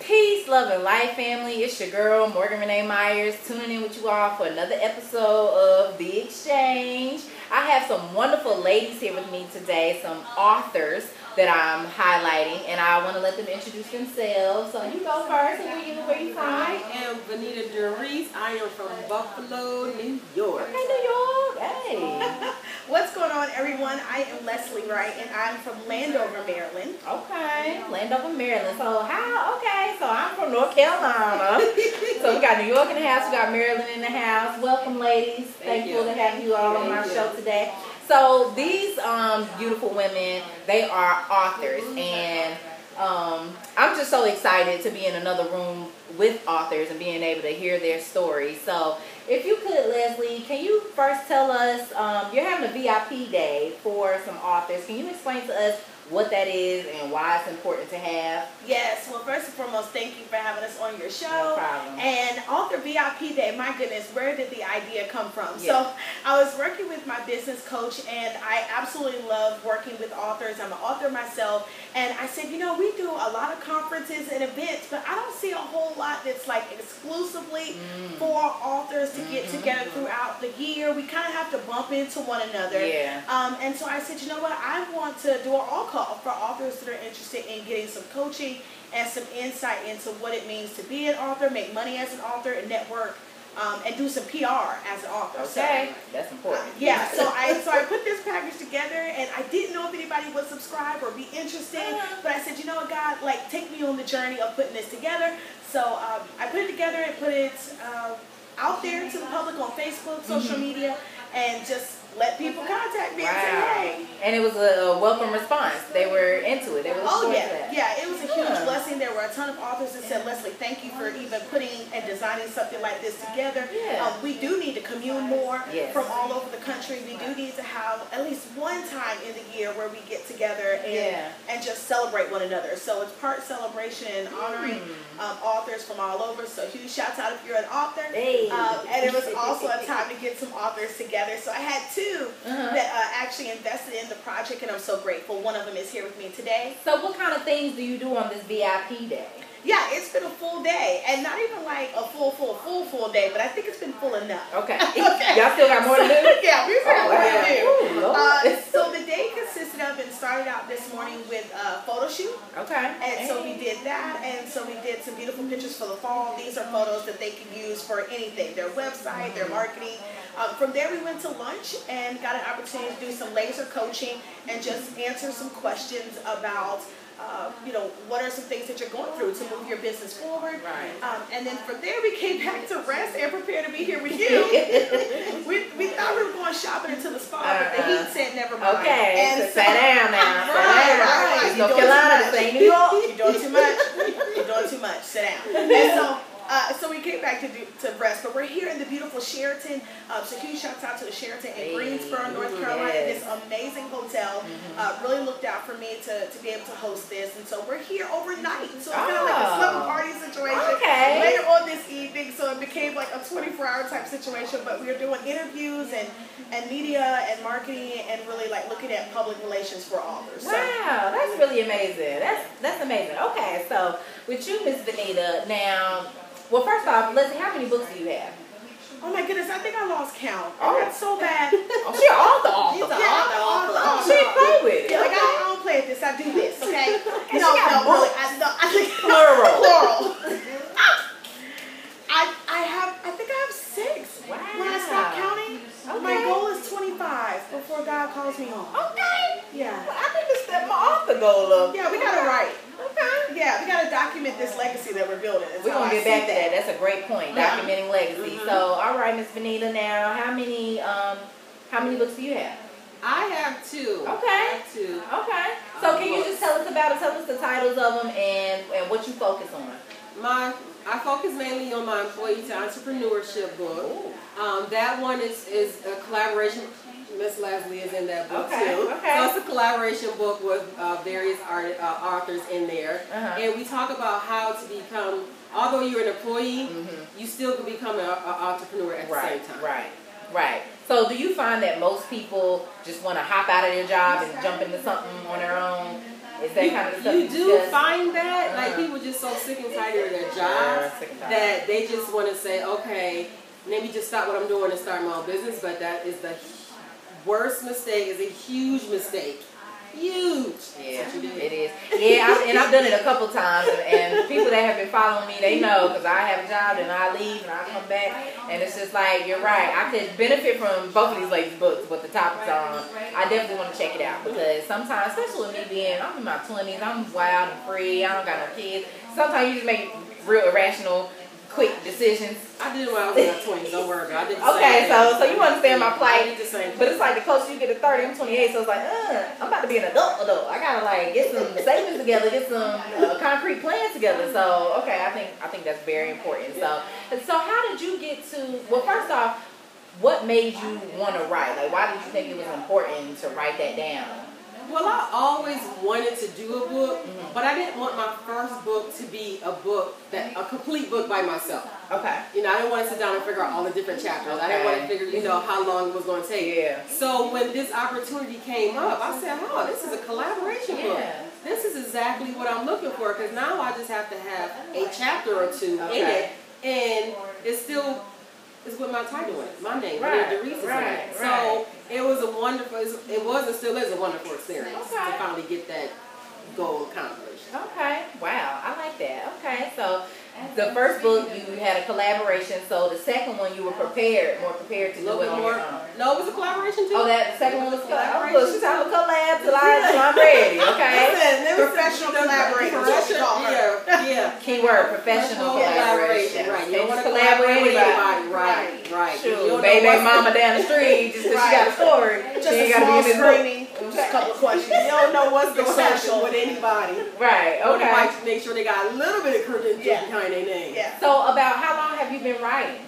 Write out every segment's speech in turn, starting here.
Peace, love, and life, family. It's your girl, Morgan Renee Myers, tuning in with you all for another episode of The Exchange. I have some wonderful ladies here with me today, some authors that I'm highlighting, and I want to let them introduce themselves. So you go first. Where you from? I am Venita Durice. I am from Buffalo, New York. Hey, New York. Hey. What's going on, everyone? I am Leslie Wright, and I'm from Landover, Maryland. Okay, Landover, Maryland. So so I'm from North Carolina. So we got New York in the house, we got Maryland in the house. Welcome, ladies. Thankful to have you all on my show today. So these beautiful women, they are authors, and I'm just so excited to be in another room with authors and being able to hear their stories. So if you could, Leslie, can you first tell us, you're having a VIP day for some authors. Can you explain to us what that is and why it's important to have? Yes, well, first and foremost, thank you for having us on your show. No problem. And Author VIP Day, my goodness, where did the idea come from? Yeah. So I was working with my business coach, and I absolutely love working with authors. I'm an author myself, and I said, you know, we do a lot of conferences and events, but I don't see a whole lot that's like exclusively for authors to get together throughout the year. We kind of have to bump into one another. Yeah. And so I said, you know what, I want to do an all-call for authors that are interested in getting some coaching and some insight into what it means to be an author, make money as an author, and network, and do some PR as an author. Okay, so, that's important. Yeah, so I put this package together, and I didn't know if anybody would subscribe or be interested, but I said, you know what, God, like, take me on the journey of putting this together. So I put it together and put it out there to the public on Facebook, social media, and just let people contact me and say, hey. And it was a welcome response. They were into it. They were Oh, into yeah. that. Yeah, it was a huge blessing. There were a ton of authors that said, Leslie, thank you for even putting and designing something like this together. Yeah. We do need to commune more Yes. from all over the country. We do need to have at least one time in the year where we get together and just celebrate one another. So it's part celebration and honoring authors from all over. So huge shout out if you're an author. Hey. And it was also a time to get some authors together. So I had two that actually invested in the project, and I'm so grateful. One of them is here with me today. So what kind of things do you do on this VIP day? Yeah, it's been a full day, and not even like a full day, but I think it's been full enough. Okay. Y'all still got more to do? Yeah, we still got more to do. Ooh, Lord. So the day consisted of, and started out this morning with a photo shoot. Okay. And so we did that, and so we did some beautiful pictures for the fall. These are photos that they can use for anything, their website, their marketing. From there we went to lunch and got an opportunity to do some laser coaching and just answer some questions about what are some things that you're going through to move your business forward. Right. And then from there we came back to rest and prepare to be here with you. we thought we were going shopping into the spa, but the heat said never mind. Okay, And so sit down now. Right. It's North Carolina, this ain't New York. You're doing too much. You're doing too much. Sit down. And so we came back to rest, but we're here in the beautiful Sheraton. So huge shout out to the Sheraton in Greensboro, North Carolina. Yes. This amazing hotel really looked out for me to be able to host this, and so we're here overnight. So it's kind of like a slumber party situation. Okay. Later on this evening, so it became like a 24-hour type situation. But we are doing interviews and media and marketing and really like looking at public relations for authors. Wow, that's really amazing. That's amazing. Okay, so with you, Miss Venita, now. Well, first off, Leslie, how many books do you have? Oh my goodness, I think I lost count. Oh. That's so bad. Oh, she an author. She's an author. She didn't play with it. Yeah, like I don't play at this. I do this, okay? And she got really. books. I think Plural. I think I have 6. Wow. When I stop counting, Okay. my goal is 25 before God calls me home. Okay. Yeah. Well, I think it's my author goal up. Yeah, we gotta write. Okay. Yeah, we gotta document this legacy that we're building. We're going to get back to that. That's a great point, documenting legacy. So, all right, Miss Venita, now, how many books do you have? I have 2. Okay. I have 2. Okay. So, can you just tell us about it? Tell us the titles of them and what you focus on. I focus mainly on my employee to entrepreneurship book. That one is a collaboration. Miss Leslie is in that book too. Okay. So it's a collaboration book with various authors in there. And we talk about how to become, although you're an employee, you still can become an entrepreneur at the same time. Right. So do you find that most people just want to hop out of their job and jump into something on their own? Is that kind of stuff you do find that? Like, people just so sick and tired of their jobs that they just want to say, okay, maybe just stop what I'm doing and start my own business. But that is the worst mistake. Is a huge mistake. Huge. Yeah, it is. Yeah, and I've done it a couple times, and people that have been following me, they know, because I have a job and I leave and I come back, and it's just like, you're right. I could benefit from both of these ladies' books, but the topics are on. I definitely want to check it out, because sometimes, especially with me being, I'm in my 20s, I'm wild and free, I don't got no kids. Sometimes you just make real irrational, quick decisions. I did it when I was in my 20s, don't worry about it. Okay, so you understand my plight. I did the same thing. But it's like the closer you get to 30, I'm 28, so it's like, I'm about to be an adult. I gotta like get some savings together, get some concrete plans together. So okay, I think that's very important. So how did you get to? Well, first off, what made you want to write? Like, why did you think it was important to write that down? Well, I always wanted to do a book, but I didn't want my first book to be a complete book by myself. Okay. You know, I didn't want to sit down and figure out all the different chapters. Okay. I didn't want to figure, how long it was going to take. Yeah. So when this opportunity came up, I said, oh, this is a collaboration book. This is exactly what I'm looking for, because now I just have to have a chapter or two in it, and it's still... It's with my title in it, my name, Venita Durice is in it. So it was a wonderful, it was and still is a wonderful experience to finally get that goal accomplished. Okay, wow, I like that. Okay, so the first book you had a collaboration, so the second one you were more prepared to do it on your own. No, it was a collaboration too. Oh, the second one was a collaboration. She's having a collab till I'm ready, okay? Professional collaboration. Yeah. Keyword, professional collaboration. Right. You don't want to collaborate with anybody. Right. Sure. Baby mama down the street, just because she got a story. Just a small screening. Just a couple of questions. You don't know what's going to happen with anybody. Right, okay. Like to make sure they got a little bit of credentials behind their name. Yeah. So about how long have you been writing?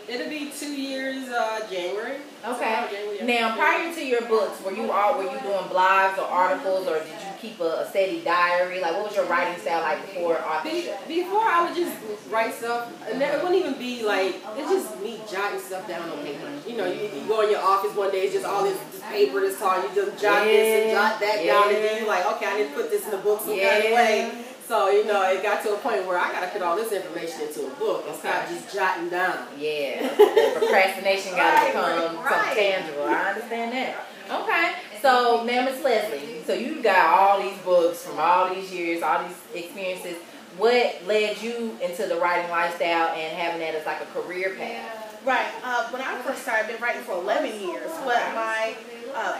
It'll be 2 years, January. Okay. Now, prior to your books, were you doing blogs or articles, or did you keep a steady diary? Like, what was your writing style like before authorship? Before, I would just write stuff, and it wouldn't even be like, it's just me jotting stuff down on paper. You know, you go in your office one day, it's just all this paper that's talking, you just jot this and jot that down, and then you're like, okay, I need to put this in the book some kind of way. So, it got to a point where I got to put all this information into a book and stop just jotting down. Yeah, the procrastination got to become something tangible. I understand that. Okay, so now Miss Leslie, so you got all these books from all these years, all these experiences. What led you into the writing lifestyle and having that as like a career path? Right. When I first started, I've been writing for 11 years, but my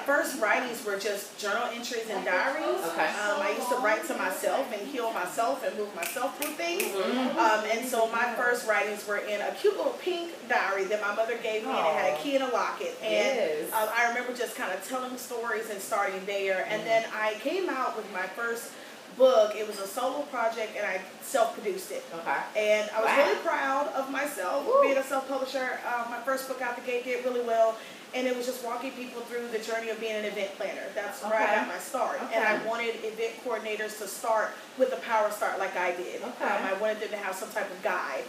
first writings were just journal entries and diaries. Okay. I used to write to myself and heal myself and move myself through things. And so my first writings were in a cute little pink diary that my mother gave me, and it had a key and a locket. And I remember just kind of telling stories and starting there. And then I came out with my first book. It was a solo project, and I self-produced it. Okay. And I was really proud of myself being a self-publisher. My first book out the gate did really well, and it was just walking people through the journey of being an event planner. That's where I got my start. And I wanted event coordinators to start with a power start like I did. I wanted them to have some type of guide.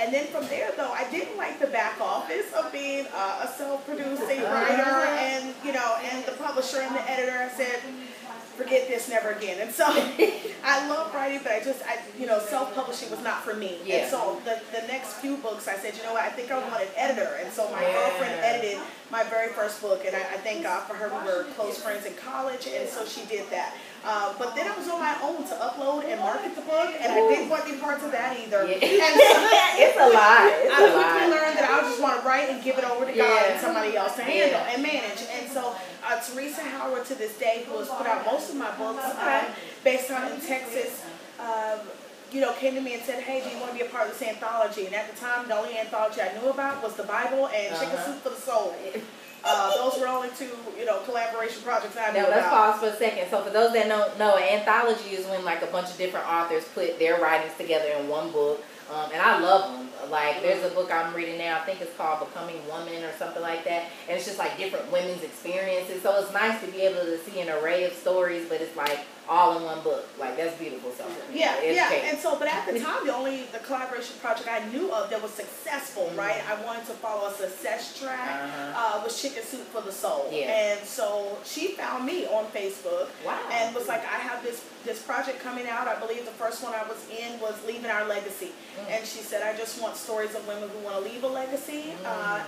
And then from there, though, I didn't like the back office of being a self-producing writer and, and the publisher and the editor. I said, forget this, never again. And so I love writing, but self-publishing was not for me. And so the next few books, I said, you know what, I think I want an editor. And so my girlfriend edited my very first book, and I thank God for her. We were close friends in college, and so she did that. But then I was on my own to upload and market the book, and I didn't want any parts of that either. And so it's a lot. I quickly learned that I just want to write and give it over to God and somebody else to handle and manage. And so Teresa Howard, to this day, who has put out most of my books based on in Texas, came to me and said, hey, do you want to be a part of this anthology? And at the time, the only anthology I knew about was the Bible and Chicken Soup for the Soul. Those were only two, collaboration projects I knew about. Let's pause for a second. So for those that don't know, an anthology is when like a bunch of different authors put their writings together in one book. And I love them. Like, there's a book I'm reading now, I think it's called Becoming Woman or something like that. And it's just like different women's experiences. So it's nice to be able to see an array of stories, but it's like all in one book. Like, that's beautiful. So yeah. And so, but at the time, the collaboration project I knew of that was successful, right? I wanted to follow a success track, was Chicken Soup for the Soul. And so she found me on Facebook and was like, I have this project coming out. I believe the first one I was in was Leaving Our Legacy. And she said, I just want stories of women who want to leave a legacy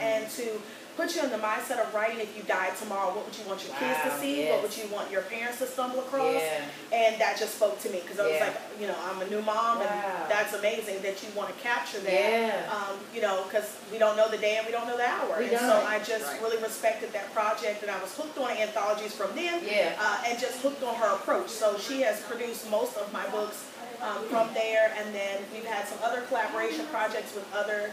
and to put you in the mindset of writing. If you died tomorrow, what would you want your kids to see? What would you want your parents to stumble across? And that just spoke to me because I was like, you know, I'm a new mom, and that's amazing that you want to capture that. You know, because we don't know the day and we don't know the hour. And so I just really respected that project, and I was hooked on anthologies from them, and just hooked on her approach. So she has produced most of my books from there, and then we've had some other collaboration projects with other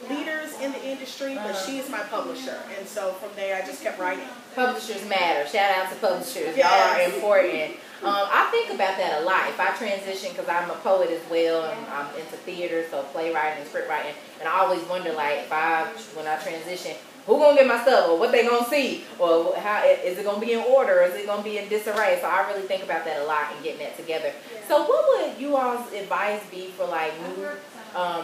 leaders in the industry, but she's my publisher, and so from there I just kept writing. Publishers matter. Shout out to publishers. Y'all are important. I think about that a lot. If I transition, because I'm a poet as well, and I'm into theater, so playwriting and script writing, and I always wonder, like, when I transition, who gonna get my stuff, or what they gonna see, or how is it gonna be in order, or is it gonna be in disarray? So I really think about that a lot and getting that together. So what would you all's advice be for like new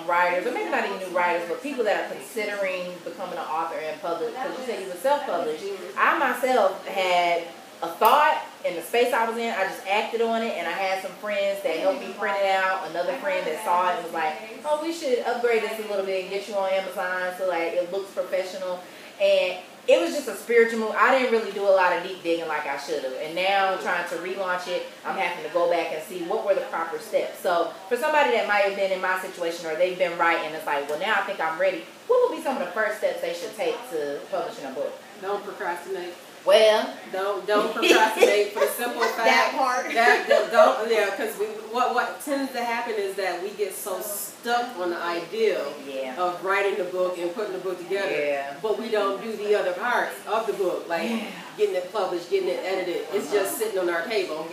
writers, or maybe not even new writers, but people that are considering becoming an author and published? Because you said you were self-published. I myself had a thought in the space I was in. I just acted on it, and I had some friends that helped me print it out. Another friend that saw it and was like, oh, we should upgrade this a little bit and get you on Amazon so like it looks professional. And it was just a spiritual move. I didn't really do a lot of deep digging like I should have. And now I'm trying to relaunch it. I'm having to go back and see what were the proper steps. So for somebody that might have been in my situation, or they've been writing, it's like, well, now I think I'm ready. What would be some of the first steps they should take to publishing a book? Don't procrastinate. Well, don't procrastinate for the simple fact that part. Because what tends to happen is that we get so stuck on the idea of writing the book and putting the book together, but we don't do the other parts of the book, like getting it published, getting it edited. It's just sitting on our table.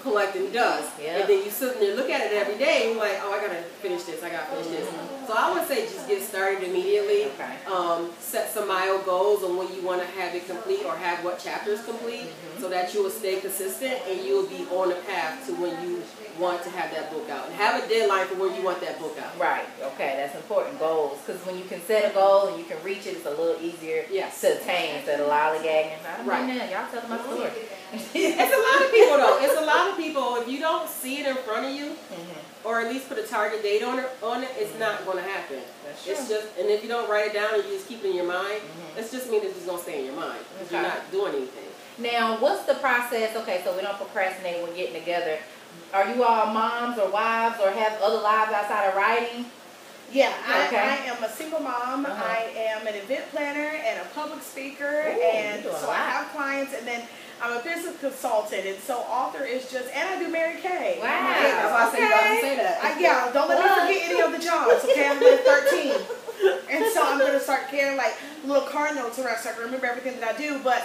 Collecting dust, and then you sit there and look at it every day and you're like, oh, I gotta finish this, I gotta finish this. So I would say just get started immediately. Set some mile goals on when you want to have it complete, or have what chapters complete, so that you will stay consistent and you will be on the path to when you want to have that book out. And have a deadline for when you want that book out. Right. Okay, that's important. Goals, because when you can set a goal and you can reach it, it's a little easier to attain instead of lollygagging. Y'all telling my story. It's a lot of people though. It's a lot of people. If you don't see it in front of you, or at least put a target date on it, it's not going to happen. That's true. It's just, and if you don't write it down and you just keep it in your mind, it's just means it's just going to stay in your mind because you're not doing anything. Now, what's the process? Okay, so we don't procrastinate when getting together. Are you all moms or wives, or have other lives outside of writing? Yeah, I am a single mom. I am an event planner and a public speaker, and so I have clients, and then I'm a business consultant, and so author is just, and I do Mary Kay. Wow. That's why I said you about to say that. Don't let me forget any of the jobs, okay? I'm like 13. And so I'm going to start carrying like little card notes around so I can remember everything that I do. But,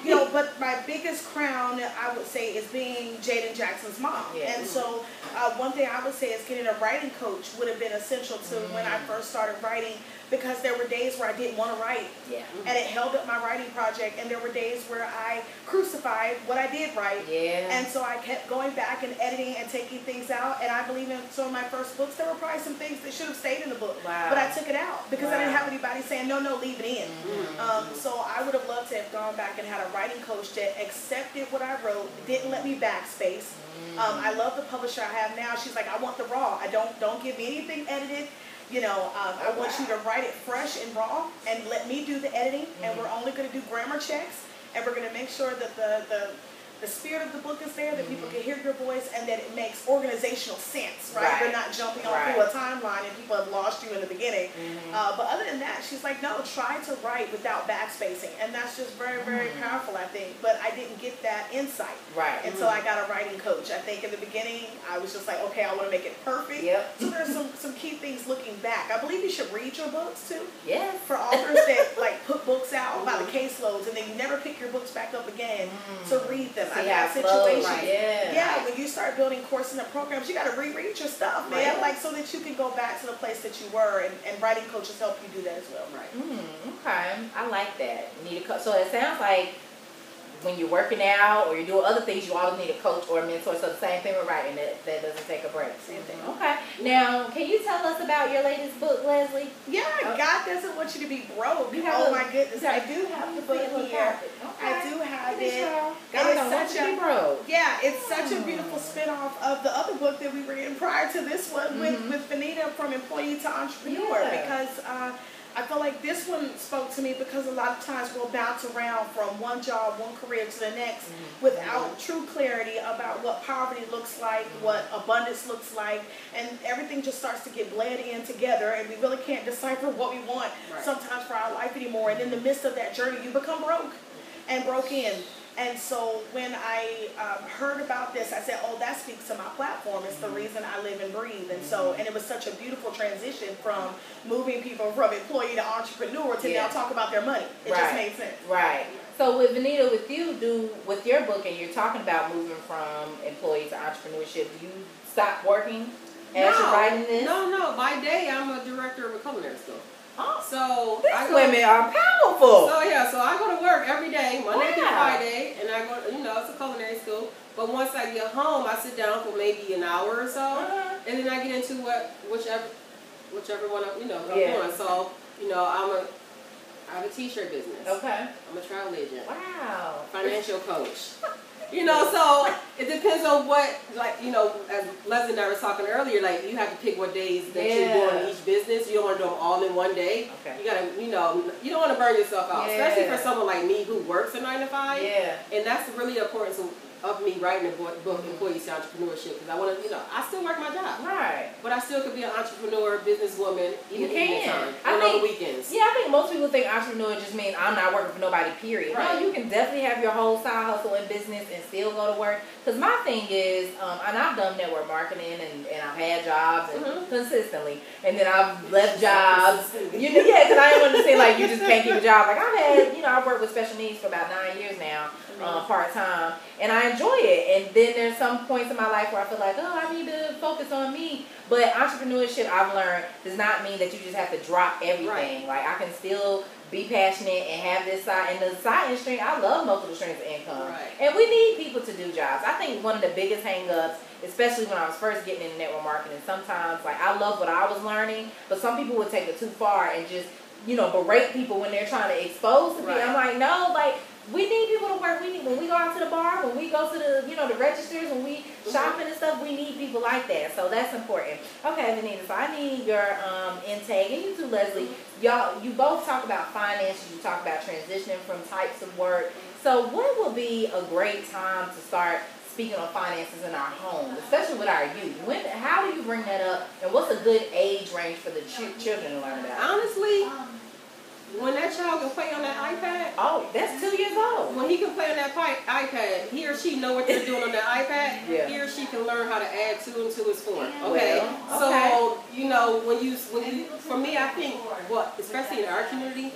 you know, but my biggest crown, I would say, is being Jaden Jackson's mom. And so one thing I would say is getting a writing coach would have been essential to when I first started writing, because there were days where I didn't want to write. And it held up my writing project. And there were days where I crucified what I did write. And so I kept going back and editing and taking things out. And I believe in some of my first books, there were probably some things that should have stayed in the book. But I took it out because I didn't have anybody saying, no, leave it in. So I would have loved to have gone back and had a writing coach that accepted what I wrote, didn't let me backspace. I love the publisher I have now. She's like, I want the raw. Don't give me anything edited. You know, I want you to write it fresh and raw and let me do the editing. And we're only going to do grammar checks. And we're going to make sure that the spirit of the book is there, that people can hear your voice, and that it makes organizational sense, right? You're not jumping on through a timeline and people have lost you in the beginning. But other than that, she's like, no, try to write without backspacing. And that's just very, very powerful, I think. But I didn't get that insight until I got a writing coach. I think in the beginning, I was just like, okay, I want to make it perfect. So there's some key things looking back. I believe you should read your books, too. For authors that, like, put books out by the caseloads and then you never pick your books back up again to read them. See how situations. Right. Yeah, when you start building courses and programs, you got to reread your stuff, man. Right. Like, so that you can go back to the place that you were, and writing coaches help you do that as well. Right. Okay, I like that. So it sounds like when you're working out or you're doing other things, you always need a coach or a mentor. So the same thing with writing, that doesn't take a break. Same thing. Okay. Now, can you tell us about your latest book, Leslie? Yeah, God doesn't want you to be broke. Oh my goodness, I do have the book here. I do have it. God don't want you to be broke. Yeah, it's such a beautiful spinoff of the other book that we read prior to this one with Venita, From Employee to Entrepreneur, because I feel like this one spoke to me because a lot of times we'll bounce around from one job, one career to the next without true clarity about what poverty looks like, what abundance looks like, and everything just starts to get bled in together, and we really can't decipher what we want sometimes for our life anymore. And in the midst of that journey, you become broke and broke in. And so when I heard about this, I said, oh, that speaks to my platform. It's the reason I live and breathe. And so, and it was such a beautiful transition from moving people from employee to entrepreneur to now talk about their money. It just made sense. Right. So with Venita, with your book, and you're talking about moving from employee to entrepreneurship, do you stop working as you're writing this? No. By day, I'm a director of a culinary school. Oh, so these women are powerful. So I go to work every day, Monday through Friday, and I go, it's a culinary school. But once I get home, I sit down for maybe an hour or so, and then I get into whichever one I'm doing. So I have a t-shirt business. Okay. I'm a travel agent. Wow. Financial coach. So it depends on what, as Leslie and I were talking earlier, you have to pick what days that you're doing each business. You don't want to do them all in one day. Okay. You gotta, you don't want to burn yourself out, especially for someone like me who works a 9 to 5. Yeah. And that's really the importance of me writing a book, Employees to Entrepreneurship, because I want to, I still work my job. Right. But I still could be an entrepreneur, businesswoman, even evening time, and on the weekends. Yeah, I think most people think entrepreneur just means I'm not working for nobody, period. Right. No, you can definitely have your whole side hustle in business and still go to work. Because my thing is, and I've done network marketing and I've had jobs and consistently. And then I've left jobs. Because I didn't want to say like you just can't keep a job. Like I've had, I've worked with special needs for about 9 years now, part-time. And I enjoy it. And then there's some points in my life where I feel like, I need to focus on me. But entrepreneurship, I've learned, does not mean that you just have to drop everything. Right. Like I can still be passionate and have this side. And the side stream, I love multiple streams of income. Right. And we need people to do jobs. I think one of the biggest hang-ups, especially when I was first getting into network marketing, sometimes, I love what I was learning, but some people would take it too far and just, berate people when they're trying to expose to people. I'm like, no, we need people to work. When we go out to the bar, when we go to the, the registers, when we shopping and stuff, we need people like that. So that's important. Okay, Venita, so I need your intake, and you too, Leslie. Y'all, you both talk about finances. You talk about transitioning from types of work. So what would be a great time to start speaking on finances in our home, especially with our youth? How do you bring that up, and what's a good age range for the children to learn about? Honestly, when that child can play on that iPad. Oh, that's 2 years old. When he can play on that iPad, he or she know what they're doing on that iPad. Yeah. He or she can learn how to add 2 and 2 is 4. Okay. Well, So, when you, for me, I think, especially in our community,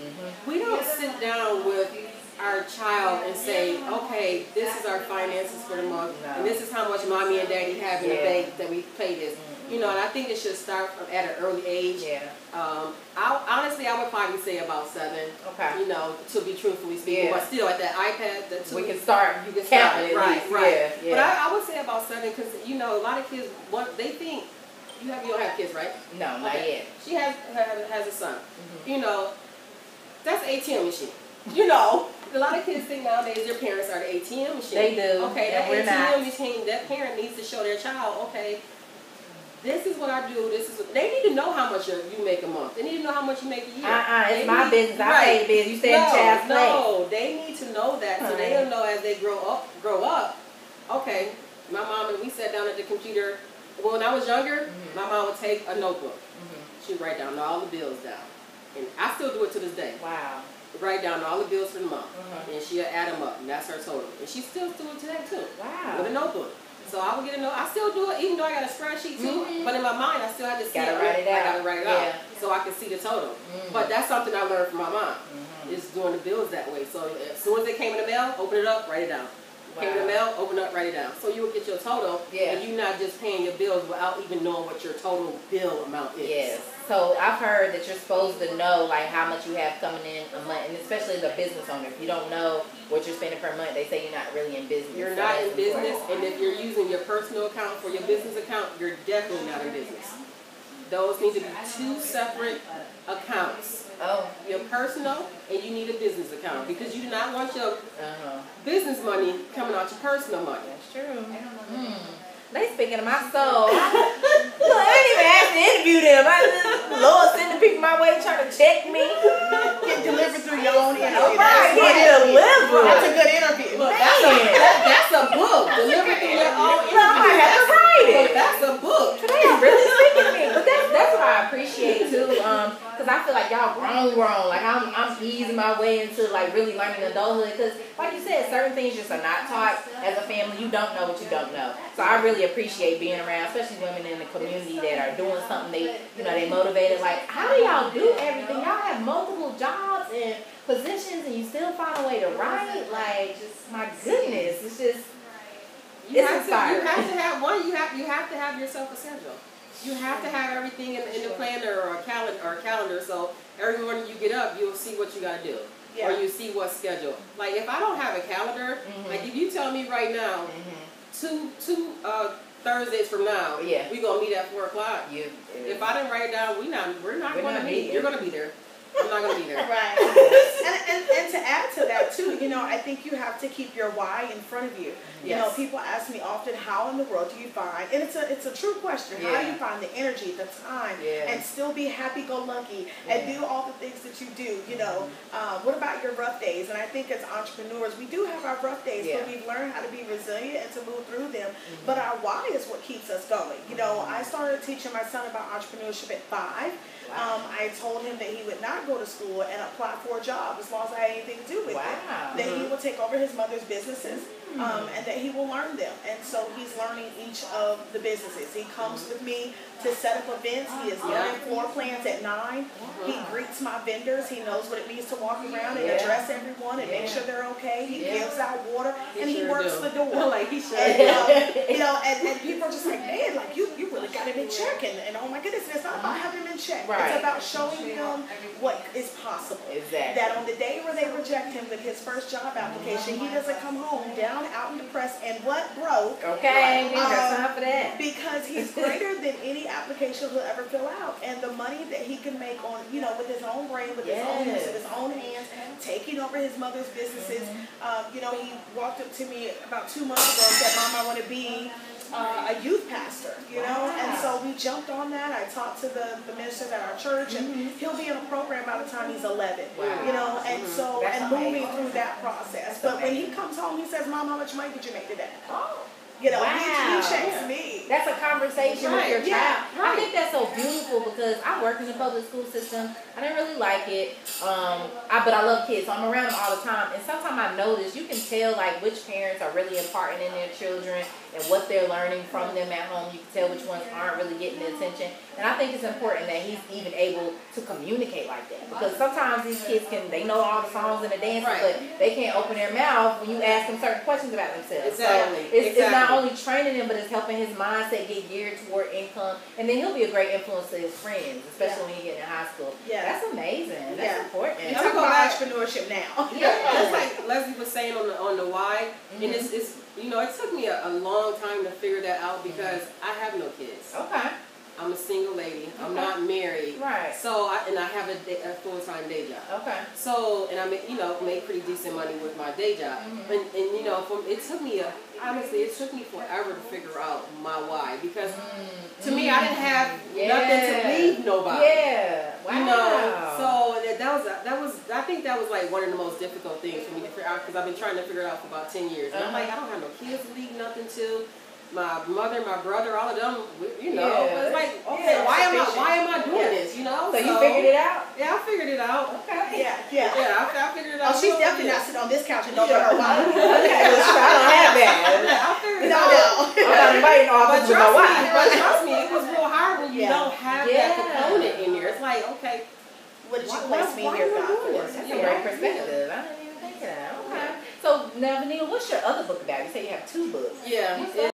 we don't sit down with our child and say, okay, this is our finances for the month, and this is how much mommy and daddy have in the bank that we pay this. And I think it should start from at an early age. Yeah. I would probably say about 7. Okay. To be truthfully speaking, but still at that iPad, we can start. You can counting start. at least. Right. Yeah. But I would say about 7 because a lot of kids they think you don't have kids, right? No, not yet. She has a son. That's an ATM machine. A lot of kids think nowadays their parents are the ATM machine. They do. Okay, and that ATM machine, that parent needs to show their child, okay, this is what I do. They need to know how much you make a month. They need to know how much you make a year. It's my business. I pay bills. You said child's play. No, they need to know that so they'll know as they grow up. Okay, my mom and we sat down at the computer. When I was younger, my mom would take a notebook. She'd write down all the bills down, and I still do it to this day. Wow. Write down all the bills for the month, and she'll add them up, and that's her total. And she still do it today too. Wow. With a notebook. So I would get a note. I still do it, even though I got a spreadsheet too. But in my mind, I still have to see it. Write it out. I got to write it out so I can see the total. But that's something I learned from my mom. Is doing the bills that way. So as soon as they came in the mail, open it up, write it down. Came in the mail, open up, write it down. So you will get your total, and you're not just paying your bills without even knowing what your total bill amount is. Yes. So I've heard that you're supposed to know like how much you have coming in a month, and especially the business owner. If you don't know what you're spending per month, they say you're not really in business. You're not in business, and if you're using your personal account for your business account, you're definitely not in business. Those need to be two separate accounts. Your personal, and you need a business account because you do not want your business money coming out your personal money. That's true. They speaking of my soul. Look, I didn't even have to interview them. Lord sending people my way trying to check me. Get delivered through your own interview. Right, get delivered. That's a good interview. Look, that's a book. Delivered through your own interview. I might have to write it. That's a book. They are really speaking to me. But that's what I appreciate too. Because I feel like y'all grown. Like I'm easing my way into like really learning adulthood. Because like you said, certain things just are not taught as a family. You don't know what you don't know. So I really appreciate being around, especially women in the community that are doing something they motivated. Like, how do y'all do everything? Y'all have multiple jobs and positions, and you still find a way to write. Like, just my goodness, it's just You have to have one. You have to have yourself a schedule. You have to have everything in the planner or a calendar. So every morning you get up, you'll see what you got to do. Or you see what's scheduled. Like if I don't have a calendar, like if you tell me right now, two Thursdays from now, we gonna meet at 4 o'clock. If I didn't write it down, we're not gonna meet. You're gonna be there. I'm not gonna be there. Right. And to add to that too, I think you have to keep your why in front of you. You know, people ask me often, how in the world do you find, and it's a true question, how do you find the energy, the time, and still be happy-go-lucky and do all the things that you do, what about your rough days? And I think as entrepreneurs, we do have our rough days, but we've learned how to be resilient and to move through them. But our why is what keeps us going. I started teaching my son about entrepreneurship at 5. I told him that he would not go to school and apply for a job as long as I had anything to do with it. That he will take over his mother's businesses and that he will learn them. And so he's learning each of the businesses. He comes with me to set up events. He is learning floor plans at 9. He greets my vendors. He knows what it means to walk around and address everyone and make sure they're okay. He gives out water and he works the door. Like he should. And people are just like, man, like you really got him in check. And oh my goodness, it's not about having him in check. It's about showing him what is possible. Exactly. That on the day where they reject him with his first job application, he doesn't come home down, out, and depressed, and what broke. Okay, there's time for that. Because he's greater than any application he'll ever fill out. And the money that he can make on, with his own brain, with his own use of his own hands, taking over his mother's businesses. He walked up to me about 2 months ago and said, Mom, I want to be a youth pastor, and so we jumped on that. I talked to the ministers at our church, and he'll be in a program by the time he's 11, and so, and moving through that process. But when he comes home, he says, Mom, how much money did you make today? He checks me. That's a conversation with your child. I think that's so beautiful because I work in the public school system. I didn't really like it, but I love kids, so I'm around them all the time. And sometimes I notice you can tell like which parents are really imparting in their children and what they're learning from them at home. You can tell which ones aren't really getting the attention. And I think it's important that he's even able to communicate like that. Because sometimes these kids they know all the songs and the dances, but they can't open their mouth when you ask them certain questions about themselves. Exactly. So it's not only training him, but it's helping his mindset get geared toward income. And then he'll be a great influence to his friends, especially when he get in high school. That's amazing. That's important. You talk about entrepreneurship now. Just like Leslie was saying on the why, and it's it took me a long time to figure that out because I have no kids. Okay. I'm a single lady. I'm not married. Right. So I have a full-time day job. Okay. So and I make pretty decent money with my day job. And it took me honestly forever to figure out my why because to me I didn't have nothing to leave nobody. Yeah. Wow. So I think that was like one of the most difficult things for me to figure out because I've been trying to figure it out for about 10 years. And I'm like, I don't have no kids to leave nothing to. My mother, my brother, all of them, but it's like, okay, why am I doing this, So you figured it out? Yeah, I figured it out. Okay. Yeah, I figured it out. Oh, she's definitely not sitting on this couch and don't know her why. Okay, well, I don't have that. I figured it out. I'm not inviting all this with my wife. But trust me, it was real hard when you don't have that component in there. It's like, okay, what did you place me here, God, for? That's a great perspective. I didn't even think of that. Okay. So, now, Venita, What's your other book about? You say you have 2 books. Yeah.